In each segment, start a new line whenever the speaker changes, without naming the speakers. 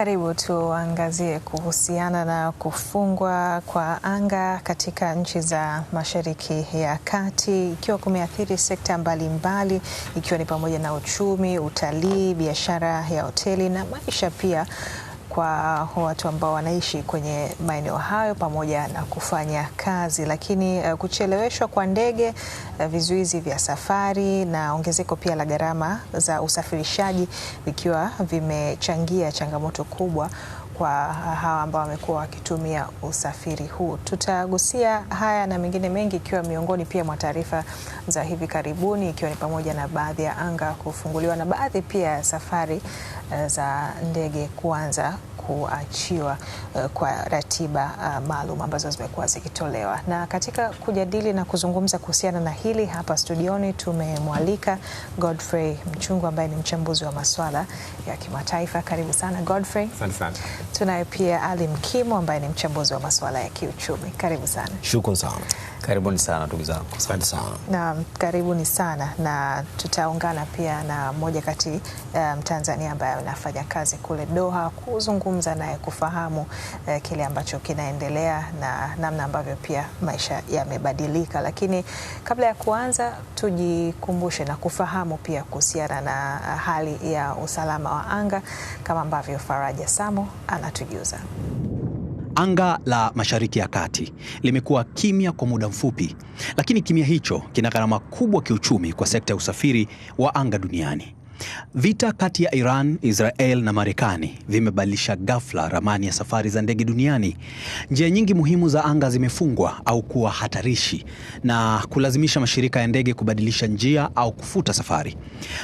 Karibu tuangazie kuhusiana na kufungwa kwa anga katika nchi za Mashariki ya Kati, ikiwa kumeathiri sekta mbalimbali, ikiwa ni pamoja na uchumi, utalii, biashara ya hoteli na maisha pia kwa watu ambao wanaishi kwenye maeneo hayo pamoja na kufanya kazi. Lakini kucheleweshwa kwa ndege, vizuizi vya safari na ongezeko pia la gharama za usafirishaji vikiwa vimechangia changamoto kubwa kwa hawa ambao wamekuwa wakitumia usafiri huu. Tutagusia haya na mengine mengi, ikiwa miongoni pia mwa taarifa za hivi karibuni, ikiwa ni pamoja na baadhi ya anga kufunguliwa na baadhi pia ya safari za ndege kuanza kuachiwa kwa ratiba maalum ambazo zimekuwa zikitolewa. Na katika kujadili na kuzungumza kuhusiana na hili, hapa studioni tumemwalika Godfrey Mchungu ambaye ni mchambuzi wa masuala ya kimataifa. Karibu sana Godfrey.
Asante sana.
Tunaye pia Ali Mkimo ambaye ni mchambuzi wa masuala ya kiuchumi. Karibu sana.
Shukrani sana.
Karibuni sana ndugu zangu.
Asante sana.
Na karibuni sana, na tutaungana pia na mmoja kati Mtanzania ambaye anafanya kazi kule Doha kuzungumza naye kufahamu kile ambacho kinaendelea na namna ambavyo pia maisha yamebadilika. Lakini kabla ya kuanza, tujikumbushe na kufahamu pia kuhusiana na hali ya usalama wa anga kama ambavyo Faraja Samo anatujuza.
Anga la Mashariki ya Kati limekuwa kimya kwa muda mfupi, lakini kimya hicho kina gharama kubwa kiuchumi kwa sekta ya usafiri wa anga duniani. Vita kati ya Iran, Israel na Marekani vimebadilisha ghafla ramani ya safari za ndege duniani. Njia nyingi muhimu za anga zimefungwa au kuwa hatarishi na kulazimisha mashirika ya ndege kubadilisha njia au kufuta safari.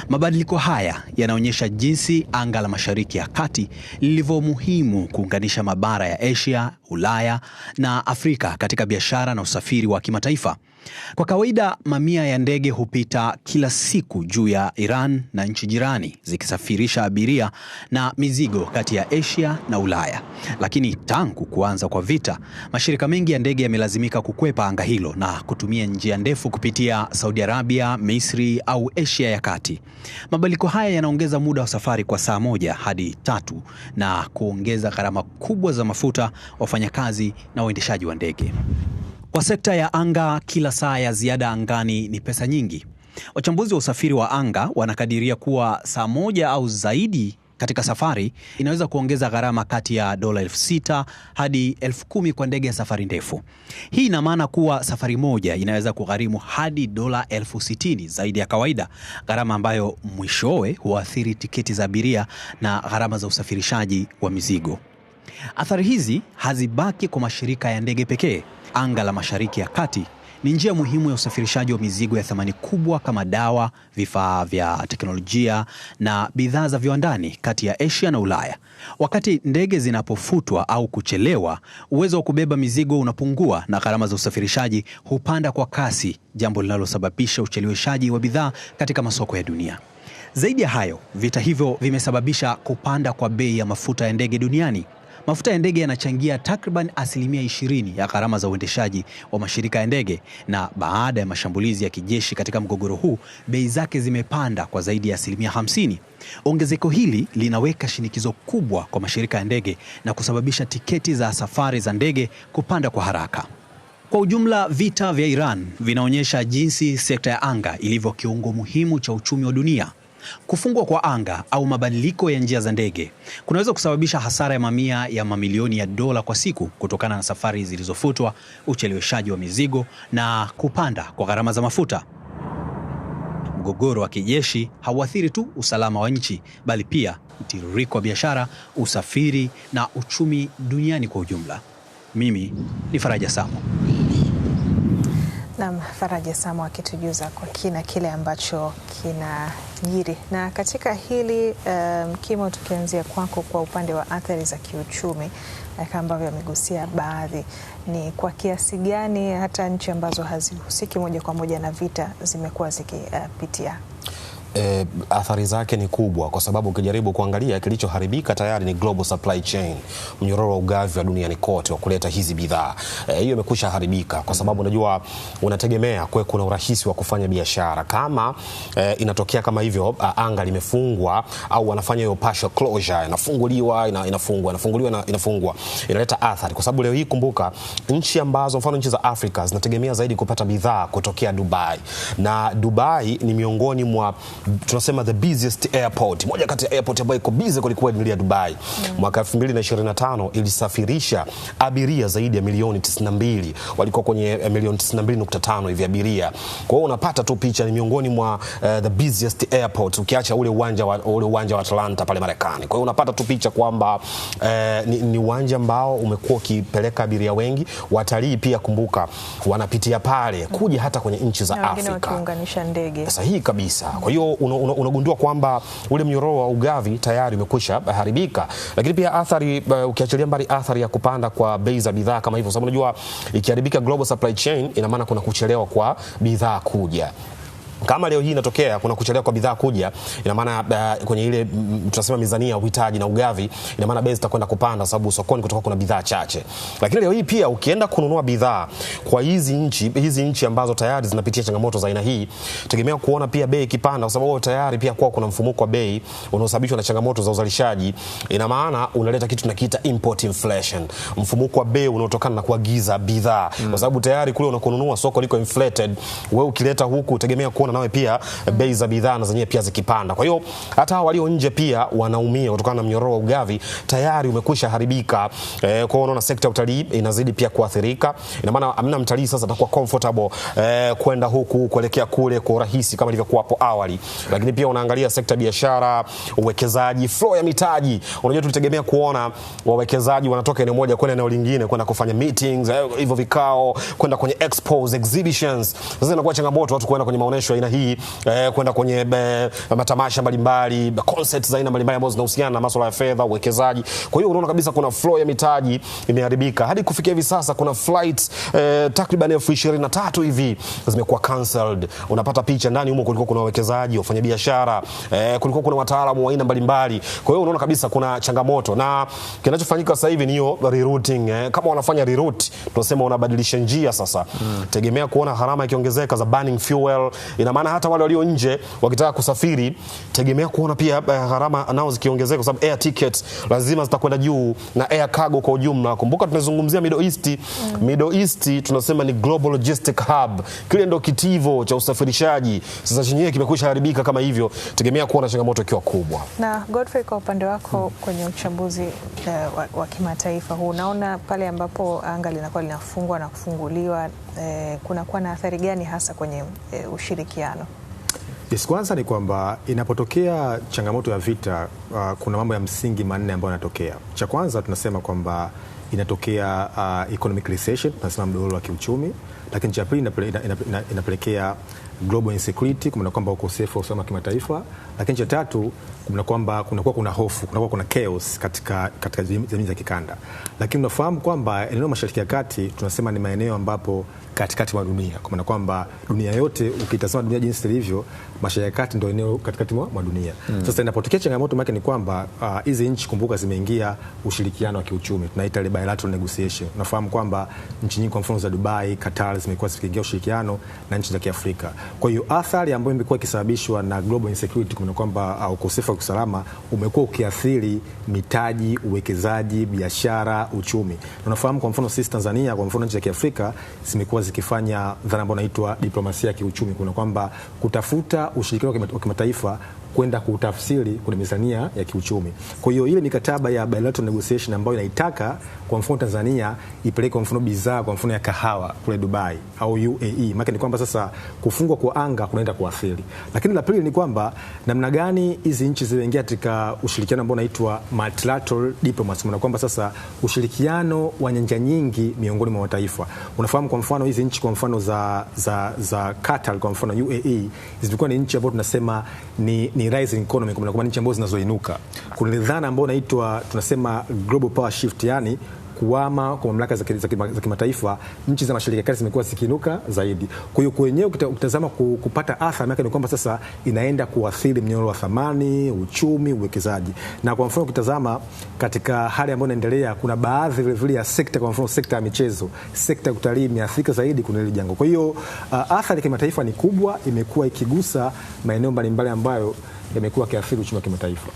Mabadiliko haya yanaonyesha jinsi anga la Mashariki ya Kati lilivyo muhimu kuunganisha mabara ya Asia, Ulaya na Afrika katika biashara na usafiri wa kimataifa. Kwa kawaida mamia ya ndege hupita kila siku juu ya Iran na nchi jirani zikisafirisha abiria na mizigo kati ya Asia na Ulaya. Lakini tangu kuanza kwa vita, mashirika mengi ya ndege yamelazimika kukwepa anga hilo na kutumia njia ndefu kupitia Saudi Arabia, Misri au Asia ya Kati. Mabadiliko haya yanaongeza muda wa safari kwa saa 1 hadi 3 na kuongeza gharama kubwa za mafuta, wafanyakazi na uendeshaji wa ndege. Kwa sekta ya anga, kila saa ya ziada angani ni pesa nyingi. Wachambuzi wa usafiri wa anga wanakadiria kuwa saa 1 au zaidi katika safari inaweza kuongeza gharama kati ya $6,000 hadi $10,000 kwa ndege ya safari ndefu. Hii ina maana kuwa safari moja inaweza kugharimu hadi $60,000 zaidi ya kawaida, gharama ambayo mwishowe huathiri tiketi za abiria na gharama za usafirishaji wa mizigo. Athari hizi hazibaki kwa mashirika ya ndege pekee. Anga la Mashariki ya Kati ni njia muhimu ya usafirishaji wa mizigo ya thamani kubwa kama dawa, vifaa vya teknolojia na bidhaa za viwandani kati ya Asia na Ulaya. Wakati ndege zinapofutwa au kuchelewa, uwezo wa kubeba mizigo unapungua na gharama za usafirishaji hupanda kwa kasi, jambo linalosababisha ucheleweshaji wa bidhaa katika masoko ya dunia. Zaidi ya hayo, vita hivyo vimesababisha kupanda kwa bei ya mafuta ya ndege duniani. Mafuta ya ndege yanachangia takriban 20% ya gharama za uendeshaji wa mashirika ya ndege, na baada ya mashambulizi ya kijeshi katika mgogoro huu, bei zake zimepanda kwa zaidi ya 50%. Ongezeko hili linaweka shinikizo kubwa kwa mashirika ya ndege na kusababisha tiketi za safari za ndege kupanda kwa haraka. Kwa ujumla, vita vya Iran vinaonyesha jinsi sekta ya anga ilivyo kiungo muhimu cha uchumi wa dunia. Kufungwa kwa anga au mabadiliko ya njia za ndege kunaweza kusababisha hasara ya mamia ya mamilioni ya dola kwa siku kutokana na safari zilizofutwa, ucheleweshaji wa mizigo na kupanda kwa gharama za mafuta. Mgogoro wa kijeshi hauathiri tu usalama wa nchi, bali pia mtiririko wa biashara, usafiri na uchumi duniani kwa ujumla. Mimi ni Faraja Samo.
Na Faraja Samo akitujuza kwa kina kile ambacho kinajiri. Na katika hili Mkimo, tukianzia kwako kwa upande wa athari za kiuchumi kama ambavyo amegusia baadhi, ni kwa kiasi gani hata nchi ambazo hazihusiki moja kwa moja na vita zimekuwa zikipitia?
athari zake ni kubwa, kwa sababu ukijaribu kuangalia kilichoharibika tayari ni global supply chain, mnyororo wa ugavi wa duniani kote wa kuleta hizi bidhaa. Hiyo imekwisha haribika, kwa sababu unajua unategemea kwa kuna urahisi wa kufanya biashara. Kama inatokea kama hivyo, anga limefungwa au wanafanya hiyo partial closure, inafunguliwa inafungwa, inaleta athari. Kwa sababu leo hii kumbuka, nchi ambazo mfano nchi za Afrika zinategemea zaidi kupata bidhaa kutokea Dubai, na Dubai ni miongoni mwa tunasema the busiest airport, moja kati ya airport ambayo iko busy kulikuwa ni ya Dubai. Mwaka 2025 ilisafirisha abiria zaidi ya milioni 92, walikuwa kwenye milioni 92.5 hivi abiria. Kwa hiyo unapata tu picha, ni miongoni mwa the busiest airport, ukiacha ule uwanja wa Atlanta pale Marekani. Kwa hiyo unapata tu picha kwamba ni uwanja ambao umekuwa ukipeleka abiria wengi, watalii pia kumbuka wanapitia pale kuja hata kwenye nchi za Afrika,
wakiunganisha ndege.
Sahihi kabisa. Kwa hiyo unagundua kwamba ule mnyororo wa ugavi tayari umekwisha haribika. Lakini pia athari, ukiachilia mbali athari ya kupanda kwa bei za bidhaa kama hivyo, sababu unajua ikiharibika global supply chain, ina maana kuna kuchelewa kwa bidhaa kuja. Kama leo hii inatokea kuna kuchelewa kwa bidhaa kuja, ina maana kwenye ile tunasema mizania ya uhitaji na ugavi, ina maana bei zitakwenda kupanda, sababu sokoni kutoka kuna bidhaa chache. Lakini leo hii pia ukienda kununua bidhaa kwa hizi nchi ambazo tayari zinapitia changamoto za aina hii, tegemea kuona pia bei ikipanda, kwa sababu tayari pia kuna mfumuko wa bei unaosababishwa na changamoto za uzalishaji. Ina maana unaleta kitu tunakiita import inflation, mfumuko wa bei unaotokana na kuagiza bidhaa, kwa sababu tayari kule unakonunua soko liko inflated. Wewe ukileta huku tegemea kuona nawe pia bei za bidhaa na zenyewe pia zikipanda. Kwa hiyo hata walio nje pia wanaumia kutokana na mnyororo wa ugavi tayari umekwisha haribika. Kwa hiyo unaona sekta ya utalii inazidi pia kuathirika. Ina maana hamna mtalii sasa atakuwa comfortable kwenda huku kuelekea kule kwa urahisi kama ilivyokuwa hapo awali. Lakini pia unaangalia sekta ya biashara, uwekezaji, flow ya mitaji. Unajua tulitegemea kuona wawekezaji wanatoka eneo moja kwenda eneo lingine kwenda kufanya meetings, hivyo vikao, kwenda kwenye expos, exhibitions. Sasa inakuwa changamoto watu kwenda kwenye maonesho aina hii, kwenda kwenye matamasha mbalimbali, concerts za aina mbalimbali ambazo zinahusiana na masuala ya fedha, uwekezaji. Kwa hiyo unaona kabisa kuna flow ya mitaji imeharibika. Hadi kufikia hivi sasa kuna flights takriban 23,000 hivi zimekuwa cancelled. Unapata picha ndani humo kulikuwa kuna wawekezaji, wafanyabiashara, kulikuwa kuna wataalamu wa aina mbalimbali. Kwa hiyo unaona kabisa kuna changamoto, na kinachofanyika sasa hivi ni hiyo rerouting. Kama wanafanya reroute, tunasema unabadilisha njia sasa. Tegemea kuona gharama ikiongezeka za burning fuel. Ina maana hata wale walio nje wakitaka kusafiri, tegemea kuona pia gharama nao zikiongezeka, kwa sababu air tickets lazima zitakwenda juu, na air cargo kwa ujumla. Kumbuka tunazungumzia Middle East. Middle East tunasema ni global logistic hub, kile ndio kitivo cha usafirishaji. Sasa chenyewe kimekwisha haribika kama hivyo, tegemea kuona changamoto ikiwa kubwa.
Na Godfrey, kwa upande wako kwenye uchambuzi wa kimataifa huu, unaona pale ambapo anga linakuwa linafungwa na kufunguliwa, kunakuwa na athari gani hasa kwenye ushirikiano?
Yes, kwanza ni kwamba inapotokea changamoto ya vita, kuna mambo ya msingi manne ambayo yanatokea. Cha kwanza tunasema kwamba inatokea economic recession, tunasema mdororo wa kiuchumi. Lakini cha pili inapelekea global insecurity, kumana kwamba ukosefu wa usalama wa kimataifa. Lakini cha tatu kumana kwamba kuna hofu, kuna chaos katika jamii za kikanda. Lakini unafahamu kwamba eneo Mashariki ya Kati tunasema ni maeneo ambapo katikati mwa dunia, kwa maana kwamba dunia yote ukitazama dunia jinsi ilivyo, Mashariki ya Kati ndio eneo katikati mwa dunia. Sasa inapotokea changamoto yake ni kwamba hizi nchi kumbuka zimeingia ushirikiano wa kiuchumi, tunaita ile bilateral negotiation. Unafahamu kwamba nchi nyingi kwa mfano za Dubai, Qatar zimekuwa zikiingia ushirikiano na nchi za Kiafrika. Kwa hiyo athari ambayo imekuwa ikisababishwa na global insecurity, kwa kwamba ukosefu wa usalama umekuwa ukiathiri mitaji, uwekezaji, biashara, uchumi. Unafahamu kwa mfano sisi Tanzania, kwa mfano nchi za Kiafrika zimekuwa zikifanya dhana ambayo inaitwa diplomasia ya kiuchumi, kuna kwamba kutafuta ushirikiano wa kimataifa kwenda kutafsiri kwenye mizania ya kiuchumi. Kwa hiyo ile mikataba ya bilateral negotiation ambayo inaitaka kwa mfano Tanzania ipeleke kwa mfano bidhaa kwa mfano ya kahawa kule Dubai au UAE, maana ni kwamba sasa kufungwa kwa anga kunaenda kuathiri. Lakini la pili ni kwamba namna gani hizi nchi zimeingia katika ushirikiano ambao unaitwa multilateral diplomacy, maana kwamba sasa ushirikiano wa nyanja nyingi miongoni mwa mataifa. Unafahamu kwa mfano hizi nchi kwa mfano za Qatar kwa mfano UAE zilikuwa ni nchi ambazo tunasema ni rising economy, kwa maana nchi ambazo zinazoinuka. Kuna dhana ambayo inaitwa tunasema global power shift, yani kuama kwa mamlaka za kimataifa, nchi za Mashariki ya Kati zimekuwa zikiinuka zaidi. Kwa hiyo kwenyewe ukitazama kupata athari yake ni kwamba sasa inaenda kuathiri mnyororo wa thamani, uchumi, uwekezaji. Na kwa mfano ukitazama katika hali ambayo inaendelea, kuna baadhi vile ya sekta, kwa mfano sekta ya michezo, sekta ya utalii imeathirika zaidi kuna hili janga. Kwa hiyo athari ya kimataifa ni kubwa, imekuwa ikigusa maeneo mbalimbali ambayo yamekuwa kiathiri uchumi wa kimataifa.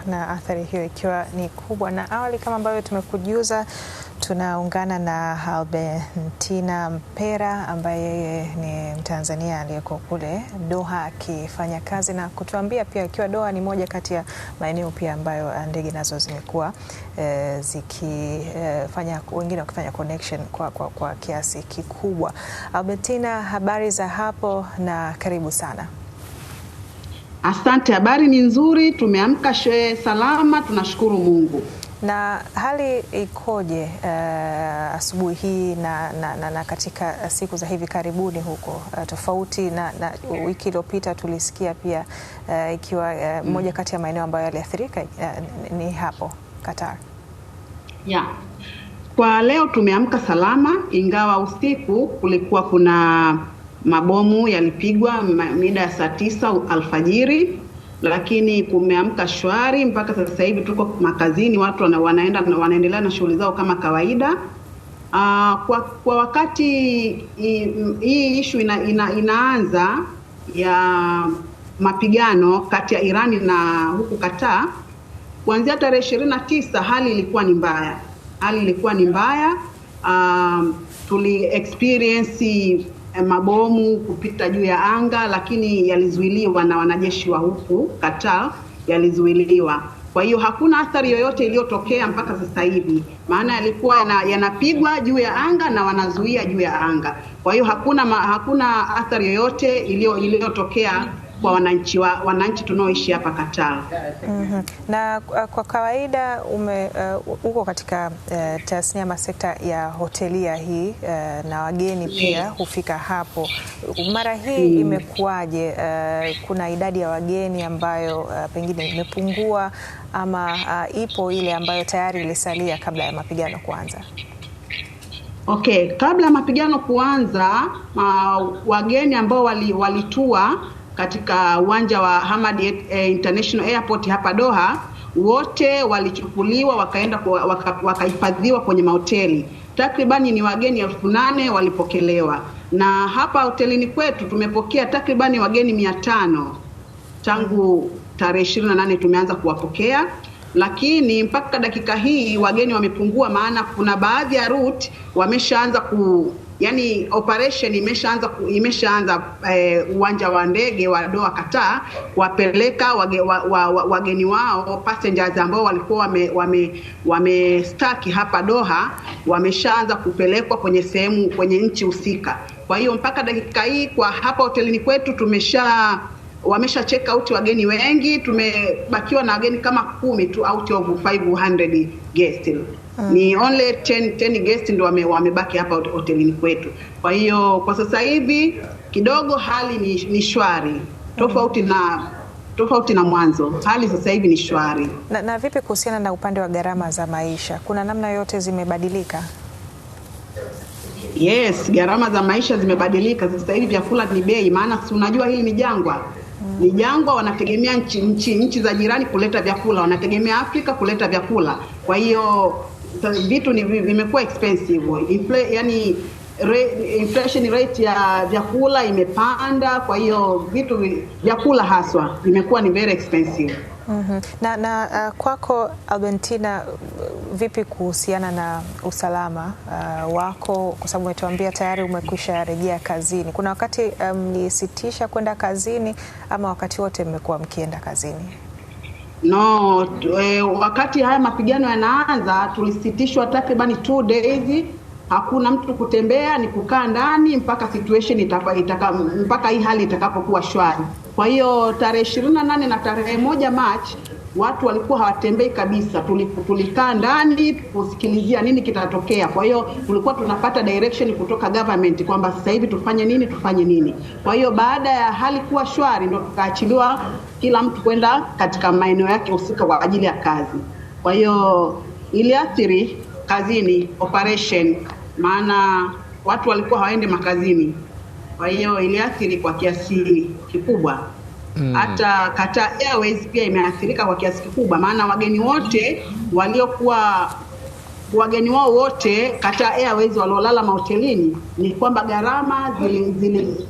Na athari hiyo ikiwa ni kubwa. Na awali kama ambavyo tumekujuza, tunaungana na Albertina Mpera ambaye yeye ni Mtanzania aliyeko kule Doha akifanya kazi, na kutuambia pia ikiwa Doha ni moja kati ya maeneo pia ambayo ndege nazo zimekuwa zikifanya wengine wakifanya connection kwa kiasi kikubwa. Albertina, habari za hapo na karibu sana.
Asante, habari ni nzuri, tumeamka salama, tunashukuru Mungu.
Na hali ikoje asubuhi hii na katika siku za hivi karibuni huko, tofauti na wiki iliyopita tulisikia pia ikiwa moja kati ya maeneo ambayo yaliathirika ni hapo Qatar?
Kwa leo tumeamka salama, ingawa usiku kulikuwa kuna mabomu yalipigwa mida ya saa 9 alfajiri, lakini kumeamka shwari mpaka sasa hivi. Tuko makazini, watu wanaendelea na shughuli zao kama kawaida. Kwa wakati hii issue inaanza ya mapigano kati ya Irani na huku Qatar, kuanzia tarehe 29 hali ilikuwa ni mbaya. Tuli experience mabomu kupita juu ya anga, lakini yalizuiliwa na wanajeshi wa huku Qatar, yalizuiliwa. Kwa hiyo hakuna athari yoyote iliyotokea mpaka sasa hivi, maana yalikuwa yanapigwa juu ya anga na wanazuia juu ya anga. Kwa hiyo hakuna athari yoyote iliyotokea kwa wananchi tunaoishi hapa Qatar.
Na kwa kawaida uko katika tasnia ya sekta ya hotelia hii na wageni pia hufika hapo. Mara hii imekuwaje? Kuna idadi ya wageni ambayo pengine imepungua ama ipo ile ambayo tayari ilisalia kabla ya mapigano kuanza?
Okay, kabla ya mapigano kuanza, wageni ambao walitua katika uwanja wa Hamad International Airport hapa Doha, wote walichukuliwa wakaenda wakahifadhiwa kwenye mahoteli. Takribani ni wageni 8,000 walipokelewa, na hapa hotelini kwetu tumepokea takribani wageni 500 tangu tarehe 28 tumeanza kuwapokea. Lakini mpaka dakika hii wageni wamepungua, maana kuna baadhi ya route wameshaanza yani operation imeshaanza uwanja wa ndege wa Doha Qatar wapeleka wageni wao passengers ambao walikuwa wamestaki hapa Doha, wameshaanza kupelekwa kwenye nchi husika. Kwa hiyo mpaka dakika hii kwa hapa hotelini kwetu wamesha check out wageni wengi, tumebakiwa na wageni kama 10 tu out of 500 guests. Ni only 10 guests ndio wamebaki hapa hotelini kwetu. Kwa hiyo kwa sasa hivi kidogo hali ni shwari, tofauti na mwanzo. Hali sasa hivi ni shwari.
Na vipi kuhusiana na upande wa gharama za maisha? Kuna namna yote zimebadilika?
Yes, gharama za maisha zimebadilika. Sasa hivi vyakula ni bei, maana si unajua hili ni jangwa. Ni jangwa, wanategemea nchi za jirani kuleta vyakula, wanategemea Afrika kuleta vyakula. Kwa hiyo vitu vimekuwa expensive. Inflation rate ya vyakula imepanda, kwa hiyo vyakula haswa vimekuwa ni very expensive.
Na kwako Albertina, vipi kuhusiana na usalama wako, kwa sababu umetuambia tayari umekwisha rejea kazini? Kuna wakati mlisitisha kwenda kazini ama wakati wote mmekuwa mkienda kazini?
No, wakati haya mapigano yanaanza tulisitishwa takribani 2 days. Hakuna mtu kutembea, ni kukaa ndani mpaka situation mpaka hii hali itakapokuwa shwari. Kwa hiyo tarehe 28 na tarehe 1 March watu walikuwa hawatembei kabisa. Tulikaa ndani kusikilizia nini kitatokea. Kwa hiyo tulikuwa tunapata direction kutoka government kwamba sasa hivi tufanye nini. Kwa hiyo baada ya hali kuwa shwari ndio tukaachiliwa kila mtu kwenda katika maeneo yake husika kwa ajili ya kazi. Kwa hiyo iliathiri kazini operation, maana watu walikuwa hawaende makazini. Kwa hiyo iliathiri kwa kiasi kikubwa. Hata Qatar Airways pia imeathirika kwa kiasi kikubwa, maana wageni wao wote Qatar Airways waliolala mahotelini, ni kwamba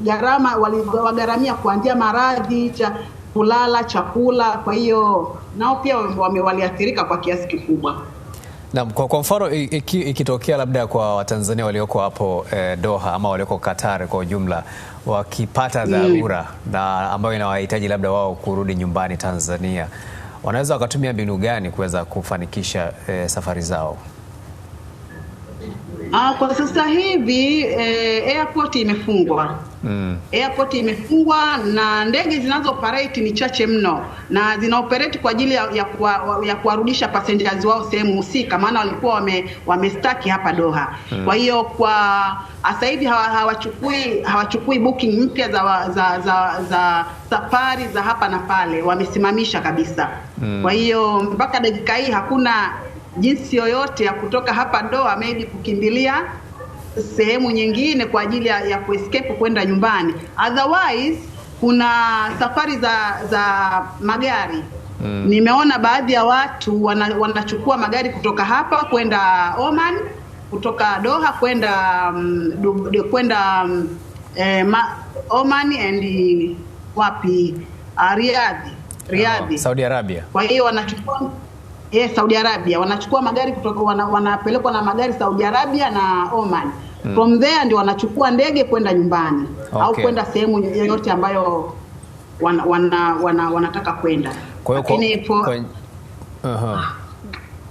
gharama waliwagharamia kuanzia maradhi, kulala, chakula. Kwa hiyo nao pia waliathirika kwa kiasi kikubwa.
Na kwa mfano ikitokea labda kwa Watanzania walioko hapo Doha ama walioko Qatar kwa ujumla wakipata dharura na ambayo inawahitaji labda wao kurudi nyumbani Tanzania, wanaweza wakatumia mbinu gani kuweza kufanikisha safari zao?
Kwa sasa hivi airport imefungwa. Airport imefungwa na ndege zinazo-operate ni chache mno, na zina-operate kwa ajili ya kuwarudisha passengers wao sehemu husika, maana walikuwa wamestaki hapa Doha. Kwa hiyo kwa sasa hivi hawachukui booking mpya za safari za hapa na pale, wamesimamisha kabisa. Kwa hiyo mpaka dakika hii hakuna jinsi yoyote ya kutoka hapa Doha maybe kukimbilia sehemu nyingine kwa ajili ya kuescape kwenda nyumbani. Otherwise kuna safari za magari. Nimeona baadhi ya watu wanachukua magari kutoka hapa kwenda Oman, kutoka Doha kwenda Oman and wapi, Riyadh,
Saudi Arabia.
Kwa hiyo wanachukua Saudi Arabia, wanachukua magari kutoka wanapelekwa na magari Saudi Arabia na Oman. From there ndio wanachukua ndege kwenda nyumbani, au kwenda sehemu yoyote ambayo wanataka kwenda.
Kwa hiyo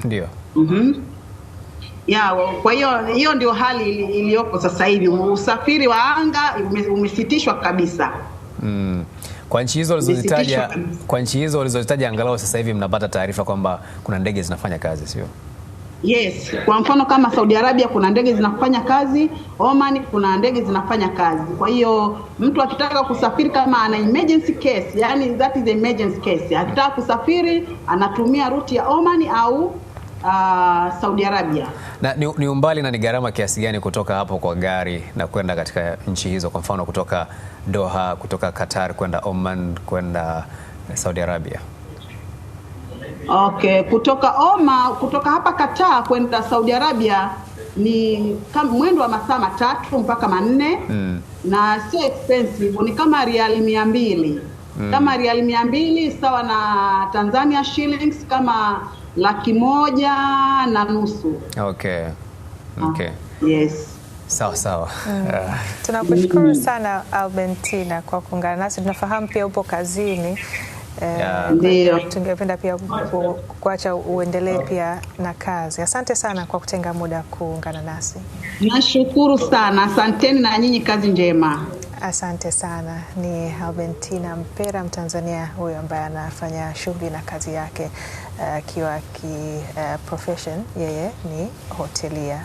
ndio.
Kwa hiyo ndio hali iliyopo sasa hivi. Usafiri wa anga umesitishwa kabisa.
Kwa nchi hizo ulizozitaja, angalau sasa hivi mnapata taarifa kwamba kuna ndege zinafanya kazi, sio?
Yes, kwa mfano kama Saudi Arabia kuna ndege zinafanya kazi, Oman kuna ndege zinafanya kazi. Kwa hiyo mtu akitaka kusafiri kama ana emergency case, yani that is the emergency case, akitaka kusafiri anatumia ruti ya Oman au Saudi Arabia.
Na ni umbali na ni gharama kiasi gani kutoka hapo kwa gari na kwenda katika nchi hizo, kwa mfano kutoka Doha, kutoka Qatar kwenda Oman, kwenda Saudi Arabia?
Okay, kutoka hapa Qatar kwenda Saudi Arabia ni kama mwendo wa masaa 3 mpaka 4. Na sio expensive, ni kama riali 200. Kama riali 200 sawa na Tanzania shillings kama 150,000.
Okay.
Yes.
Sawa.
Tunakushukuru sana Albertina kwa kuungana nasi. Tunafahamu pia upo kazini. Tungependa pia kuacha uendelee pia na kazi. Asante sana kwa kutenga muda kuungana nasi.
Nashukuru sana. Asanteni na nyinyi, kazi njema.
Asante sana. Ni Albertina Mpera, Mtanzania huyo ambaye anafanya shughuli na kazi yake akiwa profession yeye ni hotelia,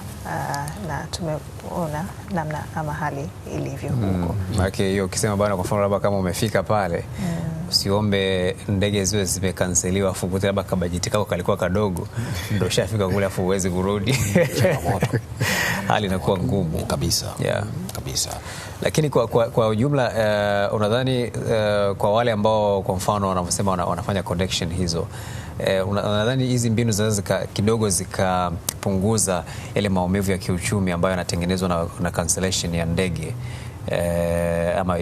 na tumeona namna ama hali ilivyo huko.
Hiyo ukisema bwana, kwa mfano labda kama umefika pale usiombe ndege ziwe zimekanseliwa afu kute labda kabajeti kako kalikuwa kadogo ndio shafika kule afu uwezi kurudi. Hali inakuwa ngumu kabisa. Kabisa. Lakini kwa ujumla unadhani kwa wale ambao kwa mfano wanavyosema wanafanya connection hizo, unadhani hizi mbinu zinaweza kidogo zikapunguza ile maumivu ya kiuchumi ambayo yanatengenezwa na cancellation ya ndege, ama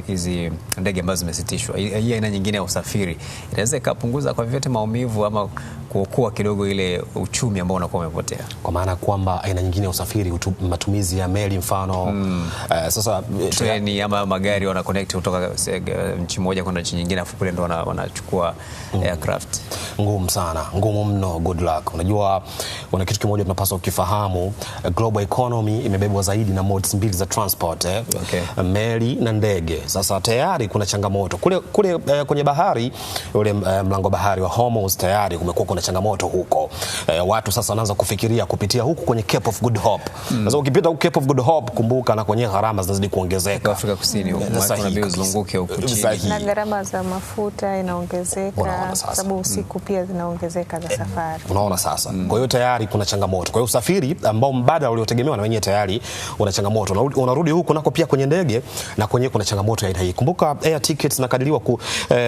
hizi ndege ambazo zimesitishwa? Hii aina nyingine ya usafiri inaweza ikapunguza kwa vyote maumivu ama kuokoa kidogo ile uchumi ambao unakuwa umepotea?
Kwa maana kwamba aina nyingine ya usafiri, matumizi ya meli mfano, sasa
treni ama magari wana connect kutoka nchi moja kwenda nchi nyingine afu kule ndo wanachukua aircraft. Ngumu mno. Good luck. Unajua kuna kitu kimoja tunapaswa kukifahamu, global economy imebebwa zaidi na modes mbili za transport, meli na ndege. Sasa tayari kuna changamoto kule kwenye bahari, ule mlango bahari wa Hormuz, tayari kumekuwa kuna
kuna changamoto huko. Watu sasa wanaanza kufikiria kupitia huku kwenye Cape of Good Hope. Sasa ukipita huko Cape of Good Hope, kumbuka na kwenye gharama zinazidi kuongezeka.
Afrika Kusini kuna uzunguke huko chini.
Na gharama za mafuta inaongezeka, sababu usiku pia zinaongezeka za safari.
Unaona sasa. Kwa hiyo tayari kuna changamoto. Kwa hiyo usafiri ambao mbadala uliotegemewa na wenyewe tayari una changamoto. Unarudi huku nako pia kwenye ndege na kwenye kuna changamoto ya aina hii. Kumbuka air tickets nakadiriwa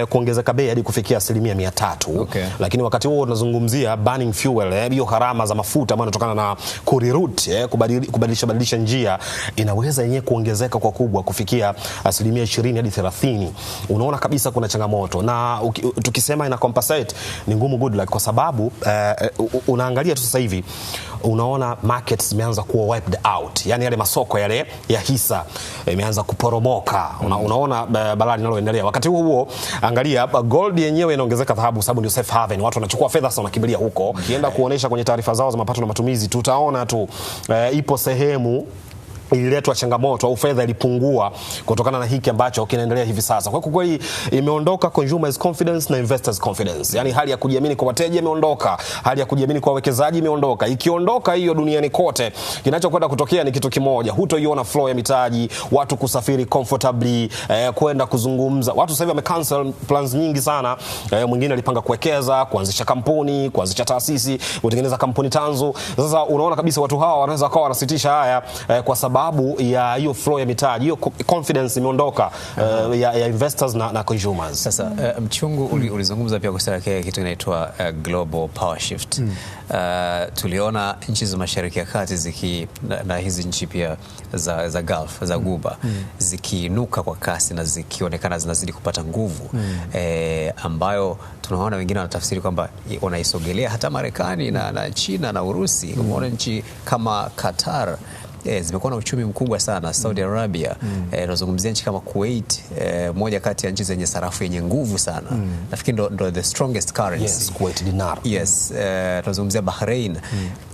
kuongezeka bei hadi kufikia 300%.
Okay.
Lakini wakati huo tunazungumzia burning fuel, hiyo gharama za mafuta ambayo inatokana na kureroute, kubadilisha njia, inaweza yenyewe kuongezeka kwa kubwa kufikia 20% hadi 30%. Unaona kabisa kuna changamoto, na tukisema ina compensate ni ngumu good luck, kwa sababu unaangalia tu sasa hivi unaona markets zimeanza kuwa wiped out, yani yale masoko yale ya hisa imeanza kuporomoka. Unaona balaa linaloendelea. Wakati huo angalia gold yenyewe inaongezeka, dhahabu sababu ndio safe haven, watu wanachukua fedha sasa wanakimbilia huko. Ukienda kuonesha kwenye taarifa zao za mapato na matumizi, tutaona tu ipo sehemu ililetwa changamoto au fedha ilipungua kutokana na hiki ambacho kinaendelea hivi sasa. Kwa kweli imeondoka consumers confidence na investors confidence. Yani hali ya kujiamini kwa wateja imeondoka, hali ya kujiamini kwa wawekezaji imeondoka. Ikiondoka hiyo duniani kote, kinachokwenda kutokea ni kitu kimoja. Hutoiona flow ya mitaji, watu kusafiri comfortably, kwenda kuzungumza. Watu sasa hivi wamecancel plans nyingi sana. Mwingine alipanga kuwekeza, kuanzisha kampuni, kuanzisha taasisi, kutengeneza kampuni tanzu. Sasa unaona kabisa watu hawa wanaweza kuwa wanasitisha haya kwa sababu ya hiyo flow ya mitaji, hiyo confidence imeondoka ya investors na consumers.
Sasa Mchungu, ulizungumza pia kuhusu kitu kinaitwa global power shift. Tuliona nchi za Mashariki ya Kati na hizi nchi pia za Gulf, za Guba, zikiinuka kwa kasi na zikionekana zinazidi kupata nguvu, ambayo tunaona wengine wanatafsiri kwamba wanaisogelea hata Marekani na China na Urusi. Umeona nchi kama Qatar zimekuwa na uchumi mkubwa sana, Saudi Arabia, tunazungumzia nchi kama Kuwait, moja kati ya nchi zenye sarafu yenye nguvu sana. Nafikiri ndo the strongest currency.
Yes, Kuwait dinar.
Yes, tunazungumzia Bahrain.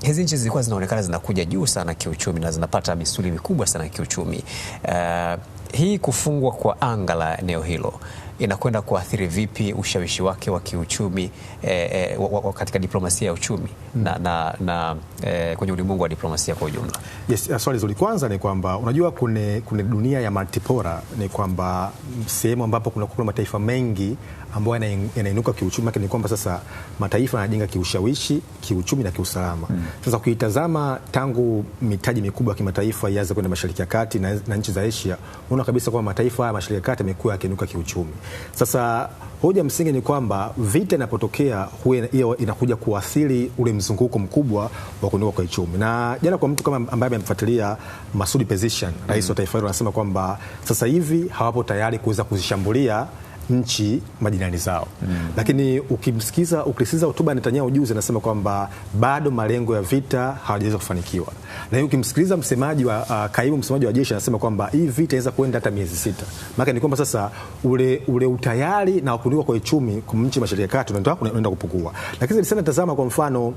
Hizi nchi zilikuwa zinaonekana zinakuja juu sana kiuchumi na zinapata misuli mikubwa sana kiuchumi. Hii kufungwa kwa anga la eneo hilo inakwenda kuathiri vipi ushawishi wake wa kiuchumi katika diplomasia ya uchumi na kwenye ulimwengu wa diplomasia kwa ujumla?
Yes, swali zuri. Kwanza ni kwamba unajua kuna dunia ya multipolar, ni kwamba sehemu ambapo kuna mataifa mengi ambayo yanainuka kiuchumi, ni kwamba sasa mataifa yanajenga kiushawishi, kiuchumi na kiusalama. Sasa kuitazama tangu mitaji mikubwa ya kimataifa ianze kwenda Mashariki ya Kati na nchi za Asia, unaona kabisa kwamba mataifa ya Mashariki ya Kati yamekuwa yakiinuka kiuchumi. Sasa hoja msingi ni kwamba vita inapotokea hiyo inakuja kuathiri ule mzunguko mkubwa wa kuinuka kwa uchumi. Na jana kwa mtu kama ambaye amemfuatilia Masoud Pezeshkian, rais wa taifa hilo, anasema kwamba sasa hivi hawapo tayari kuweza kuzishambulia nchi majirani zao. Lakini ukisikiza hotuba ya Netanyahu juzi, anasema kwamba bado malengo ya vita hawajaweza kufanikiwa. Na ukimsikiliza kaimu msemaji wa jeshi, anasema kwamba hii vita inaweza kuenda hata miezi 6. Maana ni kwamba sasa ule utayari na kuinuka kwa uchumi kwa nchi Mashariki ya Kati unaenda kupungua. Lakini sana tazama kwa mfano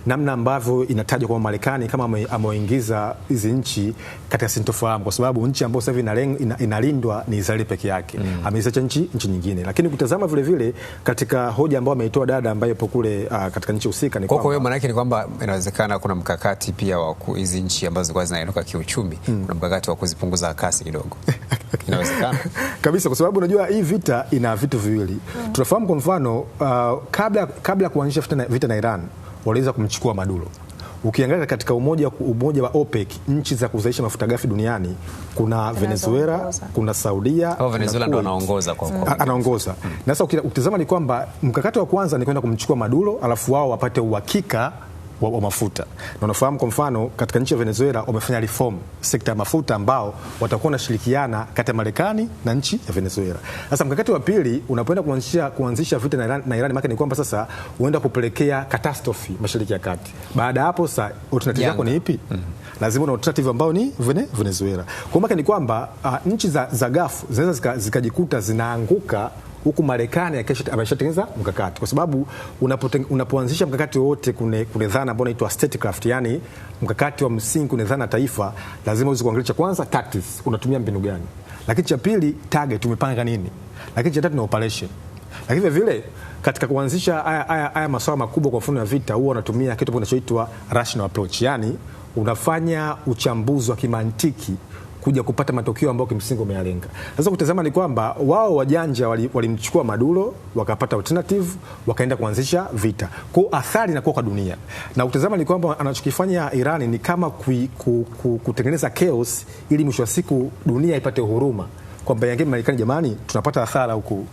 namna ambavyo inatajwa kwa Marekani kama ameingiza hizi nchi katika sintofahamu, kwa sababu nchi ambayo sasa hivi inalindwa ni Israeli peke yake. Ameacha nchi nyingine. Lakini ukitazama vile vile katika hoja ambayo ameitoa dada ambaye yupo kule katika nchi husika, ni kwamba
kwa hiyo maana yake ni kwamba inawezekana kuna mkakati pia wa hizi nchi ambazo kwa zinainuka kiuchumi, kuna mkakati wa kuzipunguza kasi kidogo. Inawezekana
kabisa, kwa sababu unajua hii vita ina vitu viwili. Tunafahamu kwa mfano kabla kuanzisha vita na Iran waliweza kumchukua Maduro. Ukiangalia katika umoja wa OPEC, nchi za kuzalisha mafuta ghafi duniani, kuna Venezuela, kuna Saudia.
Venezuela ndo anaongoza.
Na sasa ukitazama ni kwamba mkakati wa kwanza ni kwenda kumchukua Maduro, alafu wao wapate uhakika wa mafuta. Na unafahamu kwa mfano katika nchi ya Venezuela wamefanya reform sekta ya mafuta ambao watakuwa wanashirikiana kati ya Marekani na nchi ya Venezuela. Sasa mkakati wa pili unapoenda kuanzisha vita na Iran, maana ni kwamba sasa huenda kupelekea catastrophe Mashariki ya Kati. Baada hapo sasa alternative yako ni ipi? Lazima na alternative ambao ni Venezuela. Kwa maana ni kwamba nchi za Gulf zinaweza zikajikuta zinaanguka huku Marekani ameshatengeneza mkakati, kwa sababu unapoanzisha mkakati wote kuna dhana ambayo inaitwa statecraft, yani mkakati wa msingi, kuna dhana taifa, lazima uweze kuangalia cha kwanza tactics, unatumia mbinu gani, lakini cha pili target, umepanga nini, lakini cha tatu ni operation. Lakini vile katika kuanzisha haya masuala makubwa kwa mfano ya vita, huwa wanatumia kitu kinachoitwa rational approach, yani unafanya uchambuzi wa kimantiki kuja kupata matokeo ambayo kimsingi umeyalenga. Sasa kutazama ni kwamba wao wajanja walimchukua Maduro, wakapata alternative, wakaenda kuanzisha vita. Kwa athari inakuwa kwa dunia. Na kutazama ni kwamba anachokifanya Iran ni kama kutengeneza chaos ili mwisho wa siku dunia ipate huruma. Kwamba yange Marekani, jamani, tunapata hasara huku.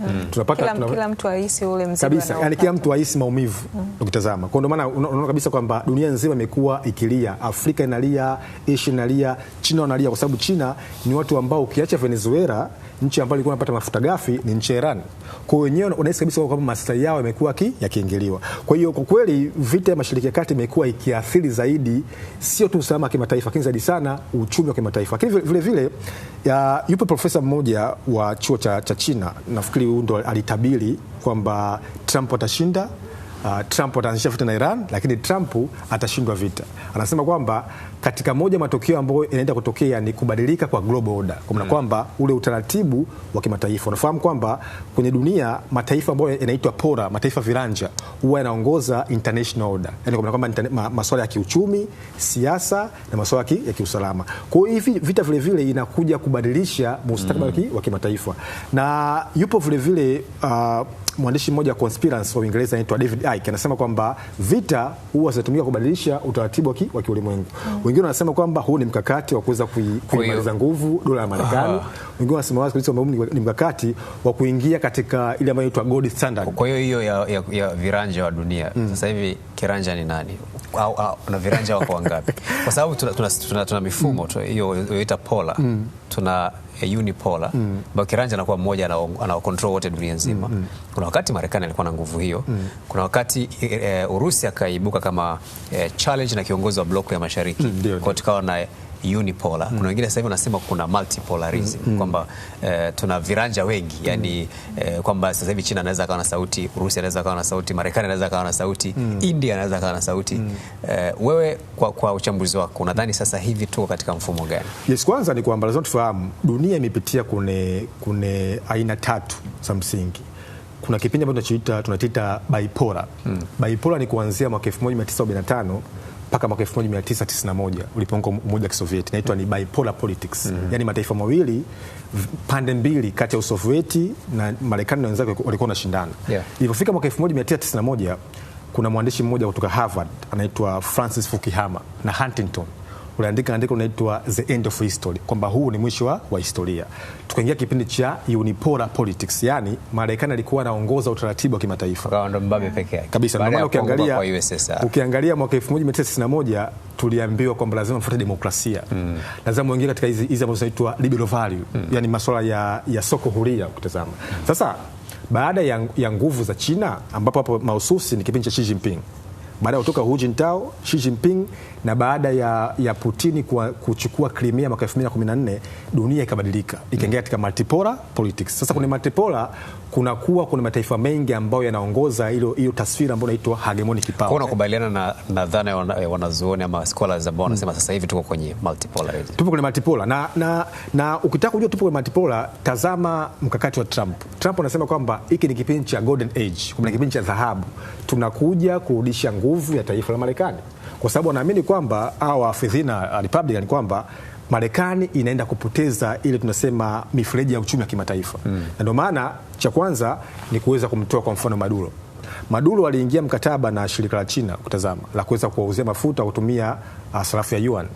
Kila mtu ahisi ule mzigo
kabisa, yani kila mtu ahisi maumivu ukitazama. Kwa ndio maana unaona kabisa kwamba dunia nzima imekuwa ikilia. Afrika inalia, Asia inalia, China wanalia, kwa sababu China ni watu ambao ukiacha Venezuela, nchi ambayo ilikuwa inapata mafuta ghafi ni nchi ya Iran. Kwa hiyo wenyewe unahisi kabisa kwamba maslahi yao yamekuwa yakiingiliwa. Kwa hiyo kwa kweli vita ya Mashariki ya Kati imekuwa ikiathiri zaidi sio tu usalama wa kimataifa, lakini zaidi sana uchumi wa kimataifa. Lakini vile vile yupo profesa mmoja wa chuo cha China, nafikiri huyu ndo alitabiri kwamba Trump atashinda. Trump ataanzisha vita na Iran, lakini Trump atashindwa vita. Anasema kwamba katika moja matokeo ambayo inaenda kutokea ni kubadilika kwa global order. Kwa maana kwamba ule utaratibu wa kimataifa. Unafahamu kwamba kwenye dunia mataifa ambayo yanaitwa pora, mataifa viranja, huwa yanaongoza international order. Yaani kwa maana kwamba masuala ya kiuchumi, siasa na masuala ya kiusalama. Kwa hiyo hivi vita vile vile inakuja kubadilisha mustakabali wa kimataifa. Na yupo vile vile mwandishi mmoja wa conspiracy wa Uingereza anaitwa David Icke anasema kwamba vita huwa zinatumika kubadilisha utaratibu wa kiulimwengu. Wengine wanasema kwamba huu ni mkakati wa kuweza kuimaliza nguvu dola ya Marekani. Wengine wanasema wazi kwamba ni mkakati wa kuingia katika ile ambayo inaitwa gold standard.
Kwa hiyo ya viranja wa dunia sasa hivi kiranja ni nani? Au na viranja wako wangapi? Kwa sababu tuna mifumo hiyo inaitwa polar. Tuna unipolar ambapo kiranja anakuwa mmoja ana control wote dunia nzima. Kuna wakati Marekani alikuwa na nguvu hiyo. Kuna wakati Urusi akaibuka kama challenge na kiongozi wa block ya Mashariki. Kwa tukawa na unipolar. Kuna wengine sasa hivi wanasema kuna multipolarism kwamba tuna viranja wengi, yani kwamba sasa hivi China anaweza kawa na sauti, Urusi anaweza kawa na sauti, Marekani anaweza kawa na sauti, India anaweza kawa na sauti. Wewe kwa uchambuzi wako unadhani sasa hivi tuko katika mfumo gani?
Yes, kwanza ni kwamba lazima tufahamu dunia imepitia kune aina tatu za msingi. Kuna kipindi ambacho tunaita bipolar. Bipolar ni kuanzia mwaka 1945 mpaka mwaka 1991 ulipoanza Umoja wa Kisovieti, inaitwa ni bipolar politics. Yani mataifa mawili, pande mbili kati ya Usovieti na Marekani na wenzake walikuwa wanashindana. Ilipofika mwaka 1991 kuna mwandishi mmoja kutoka Harvard anaitwa Francis Fukuyama na Huntington uliandika andiko linaloitwa The End of History, kwamba huu ni mwisho wa historia. Tukaingia kipindi cha unipolar politics, yani Marekani alikuwa anaongoza utaratibu wa kimataifa.
Kwa ndo mbabe pekee yake.
Kabisa, ndio maana ukiangalia mwaka 1991 tuliambiwa kwamba lazima mfuate demokrasia. Lazima muingie katika hizi ambazo zinaitwa liberal value, yani masuala ya soko huria ukitazama. Sasa baada ya nguvu za China, ambapo hapo mahususi ni kipindi cha Xi Jinping. Baada ya kutoka Hu Jintao, Xi Jinping, na baada ya Putin kuchukua Crimea mwaka 2014, dunia ikabadilika. Ikaingia katika multipolar politics. Sasa kuna multipolar, kuna mataifa mengi ambayo yanaongoza hiyo taswira ambayo inaitwa hegemonic power.
Kwa unakubaliana na dhana ya wanazuoni ama scholars ambao wanasema sasa hivi tuko kwenye multipolar.
Tupo kwenye multipolar na ukitaka kujua tupo kwenye multipolar, tazama mkakati wa Trump. Trump anasema kwamba hiki ni kipindi cha golden age, kuna kipindi cha dhahabu. Tunakuja kurudisha nguvu ya taifa la Marekani. Kwa sababu anaamini kwamba wafidhina Republican kwamba Marekani inaenda kupoteza ile tunasema mifereji ya uchumi wa kimataifa. Na ndio maana cha kwanza ni kuweza kumtoa kwa mfano Maduro. Maduro aliingia mkataba na shirika la China kutazama la kuweza kuwauzia mafuta kutumia sarafu ya yuan.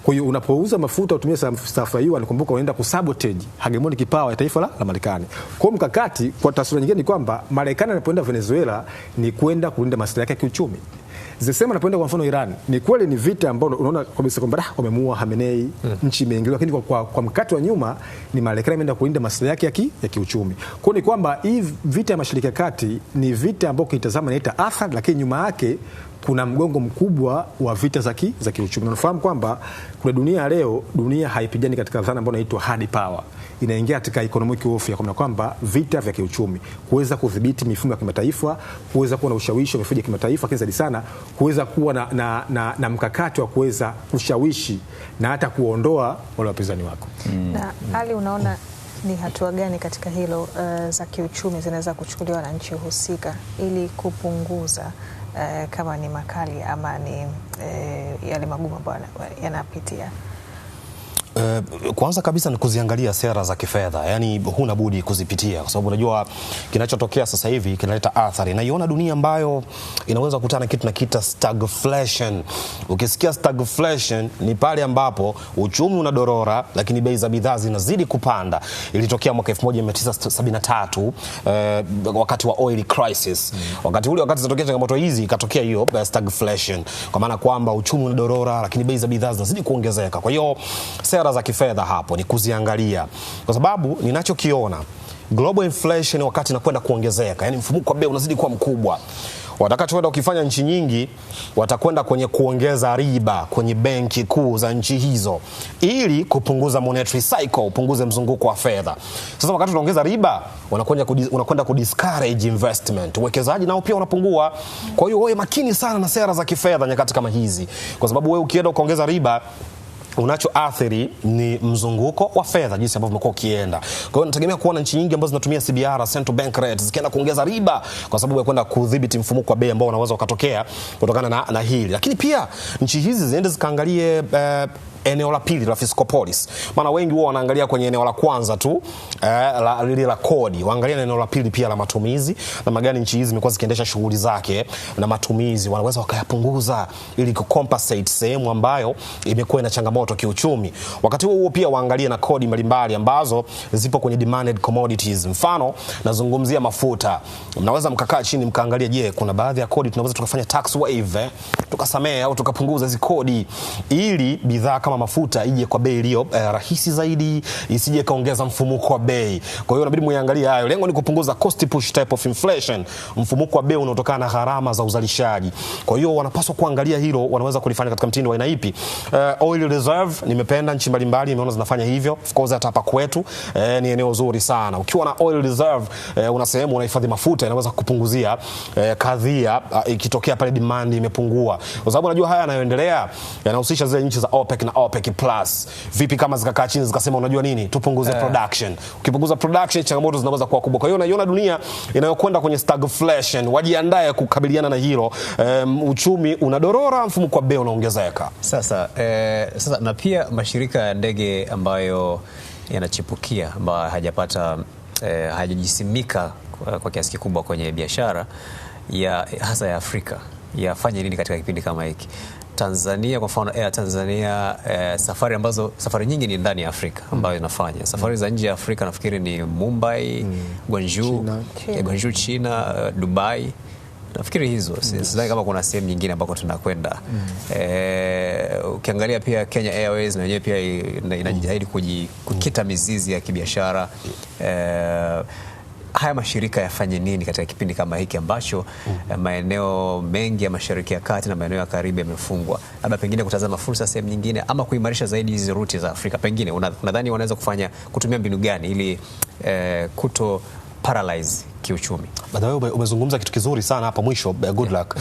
Kwa hiyo unapouza mafuta kutumia sarafu ya yuan, kumbuka unaenda kusabotage hegemonic power ya taifa la Marekani. Kwa mkakati, kwa taswira nyingine ni kwamba Marekani anapoenda Venezuela ni kwenda kulinda maslahi yake ya kiuchumi. Zisema anapoenda kwa mfano Iran, ni kweli ni vita ambao unaona kabisa kwamba wamemuua Khamenei, nchi imeingiliwa, lakini kwa mkakati wa nyuma ni Marekani imeenda kulinda maslahi yake ya kiuchumi. Kwa ni kwamba hii vita ya Mashariki ya Kati ni vita ambayo kitazama inaita athari, lakini nyuma yake kuna mgongo mkubwa wa vita za kiuchumi. Unafahamu kwamba kuna dunia leo, dunia haipigani katika dhana ambayo inaitwa hard power. Inaingia katika economic warfare, kwa kwamba vita vya kiuchumi, kuweza kudhibiti mifumo ya kimataifa, kuweza kuwa na ushawishi wa mifumo ya kimataifa, lakini zaidi sana kuweza kuwa na mkakati wa kuweza kushawishi na hata kuondoa wale wapinzani wako.
Na hali unaona Ni hatua gani katika hilo za kiuchumi zinaweza kuchukuliwa na nchi husika ili kupunguza kama ni makali ama ni yale magumu ambayo yanapitia?
Kwanza kabisa ni kuziangalia sera za kifedha, yani huna budi kuzipitia, kwa sababu unajua kinachotokea sasa hivi kinaleta athari. Na iona dunia ambayo inaweza kukutana kitu na kita stagflation. Ukisikia stagflation ni pale ambapo uchumi unadorora lakini bei za bidhaa zinazidi kupanda. Ilitokea mwaka 1973 wakati wa oil crisis. Wakati zinatokea changamoto hizi ikatokea hiyo stagflation, kwa maana kwamba uchumi unadorora lakini bei za bidhaa zinazidi kuongezeka. Kwa hiyo sera za kifedha hapo ni kuziangalia, kwa sababu ninachokiona global inflation wakati inakwenda kuongezeka, yani mfumuko wa bei unazidi kuwa mkubwa. Watakachoenda ukifanya nchi nyingi watakwenda kwenye kuongeza riba kwenye benki kuu za nchi hizo ili kupunguza monetary cycle, upunguze mzunguko wa fedha. Sasa wakati unaongeza riba unakwenda kudiscourage investment, uwekezaji nao pia unapungua. Kwa hiyo wewe makini sana na sera za kifedha nyakati kama hizi, kwa sababu wewe ukienda ukaongeza riba unachoathiri ni mzunguko wa fedha jinsi ambavyo umekuwa ukienda. Kwa hiyo nategemea kuona nchi nyingi ambazo zinatumia CBR, central bank rates, zikienda kuongeza riba kwa sababu ya kwenda kudhibiti mfumuko wa bei ambao unaweza ukatokea kutokana na hili. Lakini pia nchi hizi ziende zikaangalie eneo la pili la fiscal policy. Maana wengi wao wanaangalia kwenye eneo la kwanza tu la kodi, waangalia eneo la pili pia la matumizi, na magani nchi hizi zimekuwa zikiendesha shughuli zake na matumizi wanaweza wakayapunguza ili kucompensate sehemu ambayo imekuwa ina changamoto kiuchumi. Wakati huo pia waangalie na kodi mbalimbali ambazo zipo kwenye demanded commodities. Mfano nazungumzia mafuta. Mnaweza mkakaa chini mkaangalia, je, kuna baadhi ya kodi tunaweza tukafanya tax waive, tukasamea au tukapunguza hizo kodi ili bidhaa kama mafuta ije kwa bei iliyo rahisi zaidi, isije kaongeza mfumuko wa bei. Kwa hiyo inabidi muangalie hayo. Lengo ni kupunguza cost push type of inflation, mfumuko wa bei unaotokana na gharama za uzalishaji. Kwa hiyo wanapaswa kuangalia hilo, wanaweza kulifanya katika mtindo wa aina ipi. Oil reserve, nimependa nchi mbalimbali nimeona zinafanya hivyo. Of course hata hapa kwetu ni eneo zuri sana. Ukiwa na oil reserve una sehemu unahifadhi mafuta, inaweza kupunguzia kadhia ikitokea pale demand imepungua. Kwa sababu unajua haya yanayoendelea yanahusisha zile nchi za OPEC na OPEC plus. Vipi kama zikakaa chini zikasema unajua nini, tupunguze production. Ukipunguza production changamoto zinaweza kuwa kubwa. Kwa hiyo unaiona dunia inayokwenda kwenye stagflation, wajiandae kukabiliana na hilo. Uchumi unadorora, mfumuko wa bei unaongezeka.
Sasa na pia mashirika ya ndege ambayo yanachipukia, ambayo hajajisimika kwa kiasi kikubwa kwenye biashara hasa ya Afrika, yafanye nini katika kipindi kama hiki? Tanzania kwa mfano, Air Tanzania, safari nyingi ni ndani ya Afrika ambayo inafanya. Safari za nje ya Afrika nafikiri ni Mumbai, Guangzhou China, Dubai. Nafikiri hizo. Sidhani kama kuna sehemu nyingine ambako tunakwenda. Ukiangalia pia Kenya Airways na wenyewe pia inajitahidi kukita mizizi ya kibiashara. Haya mashirika yafanye nini katika kipindi kama hiki ambacho maeneo mengi ya Mashariki ya Kati na maeneo ya karibu yamefungwa? Labda pengine kutazama fursa sehemu nyingine ama kuimarisha zaidi hizi ruti za Afrika. Pengine unadhani wanaweza kutumia mbinu gani ili kuto paralyze kiuchumi?
Baadaye umezungumza kitu kizuri sana hapa mwisho, good luck.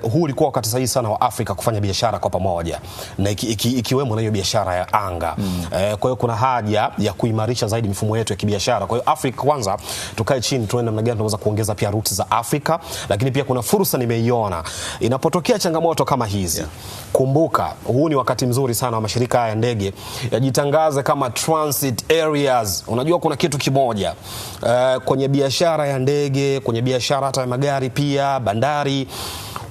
Huu ulikuwa wakati sahihi sana wa Afrika kufanya biashara kwa pamoja, na ikiwemo na hiyo biashara ya anga. Kwa hiyo kuna haja ya kuimarisha zaidi mifumo yetu ya kibiashara. Kwa hiyo Afrika kwanza tukae chini tuone namna gani tunaweza kuongeza pia ruti za Afrika, lakini pia kuna fursa nimeiona. Inapotokea changamoto kama hizi, kumbuka huu ni wakati mzuri sana wa mashirika ya ndege yajitangaze kama transit areas. Unajua kuna kitu kimoja kwenye biashara ya ndege, kwenye biashara hata ya magari pia, bandari,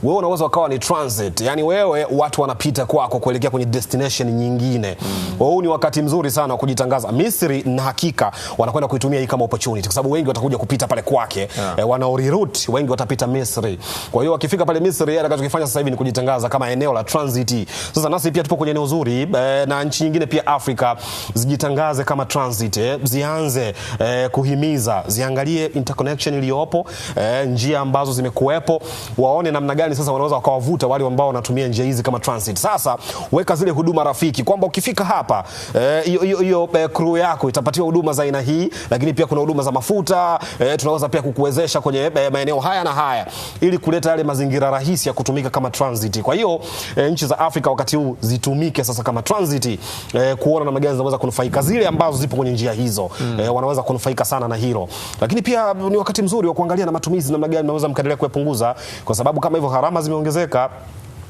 wewe unaweza ukawa ni transit. Yani wewe watu wanapita kwako kuelekea kwenye destination nyingine. Huu ni wakati mzuri sana wa kujitangaza. Misri na hakika wanakwenda kuitumia hii kama opportunity, kwa sababu wengi watakuja kupita pale kwake. Wanaoreroute wengi watapita Misri. Kwa hiyo wakifika pale Misri, atakachokifanya sasa hivi ni kujitangaza kama eneo la transit. Sasa nasi pia tupo kwenye eneo zuri, na nchi nyingine pia Afrika zijitangaze kama transit. Zianze kuhimiza, ziangalie interconnection iliyopo, njia ambazo zimekuepo, waone namna namna gani sasa wanaweza wakawavuta wale ambao wanatumia njia hizi kama transit. Sasa weka zile huduma rafiki kwamba ukifika hapa hiyo crew yako itapatiwa huduma za aina hii, lakini pia kuna huduma za mafuta, tunaweza pia kukuwezesha kwenye maeneo haya na haya ili kuleta yale mazingira rahisi ya kutumika kama transit. Kwa hiyo nchi za Afrika wakati huu zitumike sasa kama transit, kuona namna gani zinaweza kunufaika zile ambazo zipo kwenye njia hizo. Wanaweza kunufaika sana na hilo, lakini pia ni wakati mzuri wa kuangalia na matumizi namna gani naweza mkaendelea kuyapunguza, kwa sababu kama hivyo gharama zimeongezeka.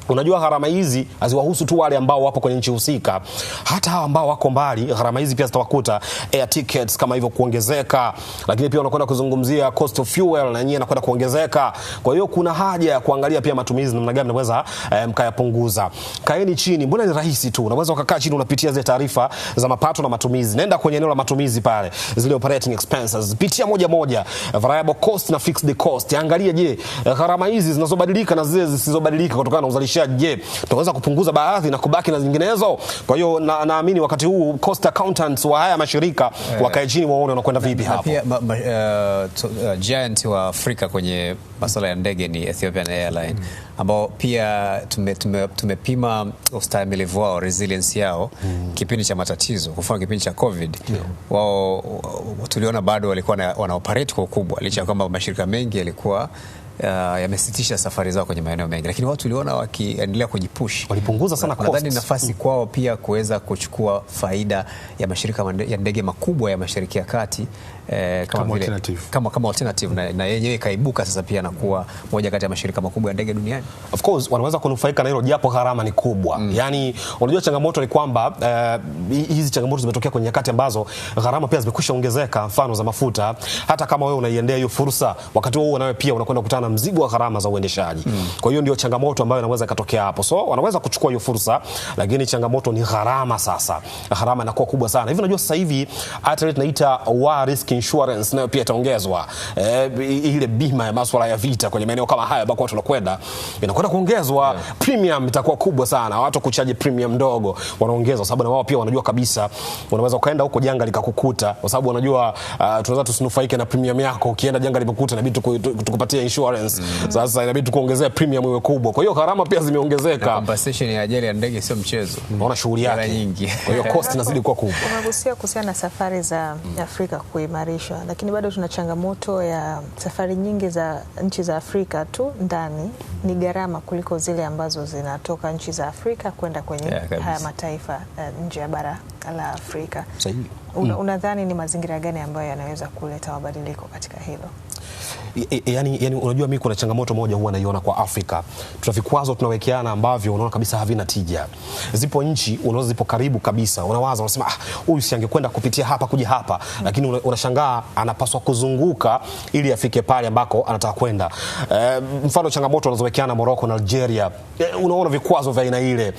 Unajua gharama hizi haziwahusu tu wale ambao wapo kwenye nchi husika, hata hao ambao wako mbali gharama hizi pia zitawakuta. Air tickets kama hivyo kuongezeka, lakini pia unakwenda kuzungumzia cost of fuel na yenyewe inakwenda kuongezeka. Kwa hiyo kuna haja ya kuangalia pia matumizi namna gani naweza mkayapunguza. Kaeni chini, mbona ni rahisi tu. Unaweza ukakaa chini unapitia zile taarifa za mapato na matumizi. Nenda kwenye eneo la matumizi pale, zile operating expenses, pitia moja moja, variable cost na fixed cost. Angalia, je, gharama hizi zinazobadilika na zile zisizobadilika kutokana na uzalishaji, je, tunaweza kupunguza baadhi na kubaki na zinginezo? Kwa hiyo naamini wakati huu cost accountants wa haya mashirika wakae chini waone wanakwenda vipi hapo.
Pia giant wa Afrika kwenye masuala ya ndege ni Ethiopian Airline, ambao pia tumepima ustahimilivu wao, resilience yao kipindi cha matatizo. Kwa mfano kipindi cha COVID, wao tuliona bado walikuwa wana operate kwa ukubwa, licha ya kwamba mashirika mengi yalikuwa yamesitisha safari zao kwenye maeneo mengi, lakini wao tuliona wakiendelea kujipush,
walipunguza sana costs.
Nadhani nafasi kwao pia kuweza kuchukua faida ya mashirika ya ndege makubwa ya Mashariki ya Kati kama alternative na yenyewe ikaibuka sasa pia na kuwa moja kati ya mashirika makubwa ya ndege duniani.
Of course wanaweza kunufaika na hilo japo gharama ni kubwa. Yani unajua changamoto ni kwamba hizi changamoto zimetokea kwenye nyakati ambazo gharama pia zimekwisha ongezeka, mfano za mafuta. Hata kama wewe unaiendea hiyo fursa, wakati huo nawe pia unakwenda kukutana na mzigo wa gharama za uendeshaji. Kwa hiyo ndio changamoto ambayo inaweza ikatokea hapo. So wanaweza kuchukua hiyo fursa, lakini changamoto ni gharama. Sasa gharama inakuwa kubwa sana. Hivi unajua sasa hivi hata ile tunaita war risk insurance nayo pia itaongezwa. Ile bima ya masuala ya vita kwenye maeneo kama haya ambako tunakwenda inakwenda kuongezwa. Premium itakuwa kubwa sana. Watu kuchaji premium ndogo wanaongeza, sababu na wao pia wanajua kabisa unaweza ukaenda huko janga likakukuta, kwa sababu wanajua tunaweza tusinufaike na premium yako. Ukienda janga limekuta inabidi tukupatie insurance. Sasa inabidi tukuongezea premium iwe kubwa. Kwa hiyo gharama pia zimeongezeka.
Compensation ya ajali ya ndege sio mchezo.
Unaona shughuli yake nyingi. Kwa hiyo cost inazidi kuwa kubwa.
Umegusia kuhusiana na safari za Afrika kuimarishwa, lakini bado tuna changamoto ya safari nyingi za nchi za Afrika tu ndani ni gharama kuliko zile ambazo zinatoka nchi za Afrika kwenda kwenye haya mataifa nje ya bara la Afrika.
Sahihi.
Unadhani ni mazingira gani ambayo yanaweza kuleta mabadiliko katika hilo?
Yani unajua mimi kuna changamoto moja huwa naiona kwa Afrika. Tuna vikwazo tunawekeana ambavyo unaona kabisa havina tija. Zipo nchi unaona zipo karibu kabisa, unawaza unasema huyu si angekwenda kupitia hapa kuja hapa, lakini unashangaa anapaswa kuzunguka ili afike pale ambako anataka kwenda. Mfano changamoto wanazowekeana Morocco na Algeria, unaona vikwazo vya aina ile,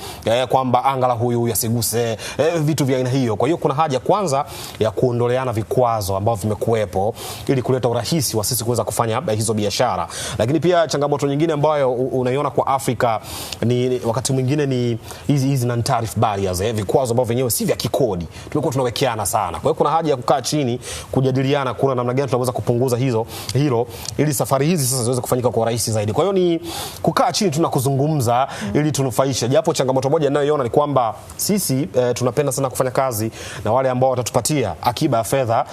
kwamba angala huyu yasiguse vitu vya aina hiyo. Kwa hiyo kuna haja kwanza ya kuondoleana vikwazo ambavyo vimekuwepo ili kuleta urahisi wa sisi kuweza kufanya hizo biashara. Lakini pia changamoto nyingine ambayo unaiona kwa Afrika ni wakati mwingine ni hizi non-tariff barriers, vikwazo ambavyo wenyewe si vya kikodi. Tumekuwa tunawekeana sana. Kwa hiyo kuna haja ya kukaa chini kujadiliana kuna namna gani tunaweza kupunguza hilo ili safari hizi sasa ziweze kufanyika kwa urahisi zaidi. Kwa hiyo ni kukaa chini tunakuzungumza ili tunufaishe. Japo changamoto moja ninayoiona ni kwamba sisi tunapenda sana kufanya kazi na wale ambao watatupatia akiba ya fedha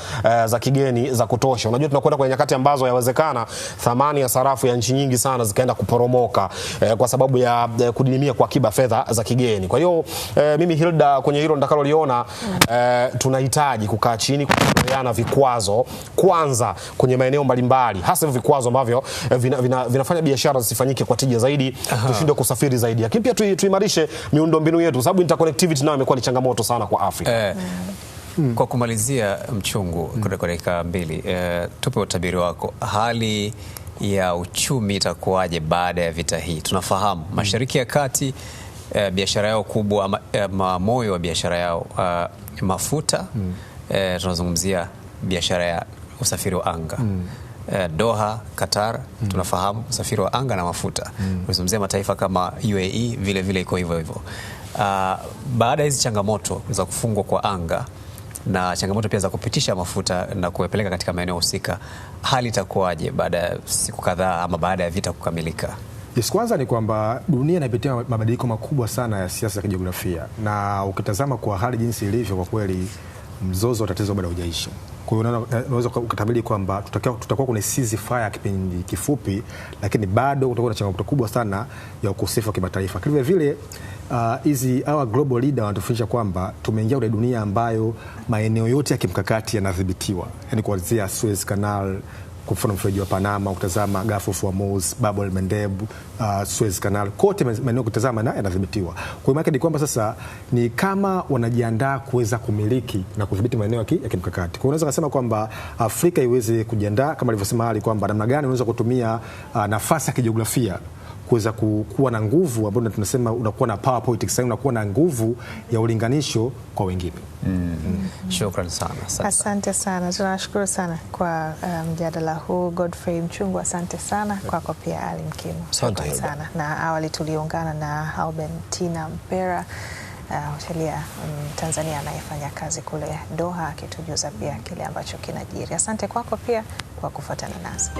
za kigeni za kutosha. Unajua tunakwenda kwenye nyakati ambazo yawezekana thamani ya sarafu ya nchi nyingi sana zikaenda kuporomoka kwa sababu ya kudidimia kwa akiba fedha za kigeni. Kwa hiyo mimi Hilda, kwenye hilo nitakaloliona tunahitaji kukaa chini kuondoleana vikwazo kwanza kwenye maeneo mbalimbali, hasa vikwazo ambavyo vinafanya biashara zisifanyike kwa tija zaidi, tushinde kusafiri zaidi. Lakini pia tuimarishe miundombinu yetu, sababu interconnectivity nayo imekuwa ni changamoto sana kwa Afrika.
Kwa kumalizia Mchungu, kwa dakika 2, tupe utabiri wako. Hali ya uchumi itakuwaje baada ya vita hii? Tunafahamu Mashariki ya Kati biashara yao kubwa, moyo wa biashara yao mafuta, tunazungumzia biashara ya usafiri wa anga. Doha, Qatar, tunafahamu usafiri wa anga na mafuta. Tunazungumzia mataifa kama UAE vile iko hivyo. Baada ya hizi changamoto za kufungwa kwa anga na changamoto pia za kupitisha mafuta na kuepeleka katika maeneo husika, hali itakuwaje baada ya siku kadhaa ama baada ya vita kukamilika?
Yes, kwanza ni kwamba dunia inapitia mabadiliko makubwa sana ya siasa ya kijiografia, na ukitazama kwa hali jinsi ilivyo, kwa kweli mzozo wa tatizo bado haujaisha. Kwa hiyo unaweza kutabiri kwamba tutakuwa kwenye ceasefire kipindi kifupi, lakini bado kutakuwa na changamoto kubwa sana ya ukosefu wa kimataifa. Vile vile our global leader wanatufundisha kwamba tumeingia kwenye dunia ambayo maeneo yote ya kimkakati yanadhibitiwa, yani kuanzia Suez Canal, kwa mfano mfereji wa Panama, ukitazama Gulf of Hormuz, Bab el-Mandeb, Suez Canal, kote maeneo kutazama na yanadhibitiwa. Kwa maana ni kwamba sasa ni kama wanajiandaa kuweza kumiliki na kudhibiti maeneo ya kimkakati. Kwa unaweza kusema kwamba Afrika iweze kujiandaa kama alivyosema hali kwamba namna gani unaweza kutumia nafasi ya kijiografia kuweza kuwa na nguvu ambayo tunasema unakuwa na power politics, unakuwa na nguvu ya ulinganisho kwa wengine.
Shukrani sana.
Asante sana. Tunashukuru sana kwa mjadala huu. Godfrey Mchungu, asante sana. Kwako pia Ali Mkimo. Asante sana. Na awali tuliungana na Albentina Mpera, hotelia Tanzania anayefanya kazi kule Doha, akitujuza pia kile ambacho kinajiri. Asante kwako pia kwa kufuatana nasi.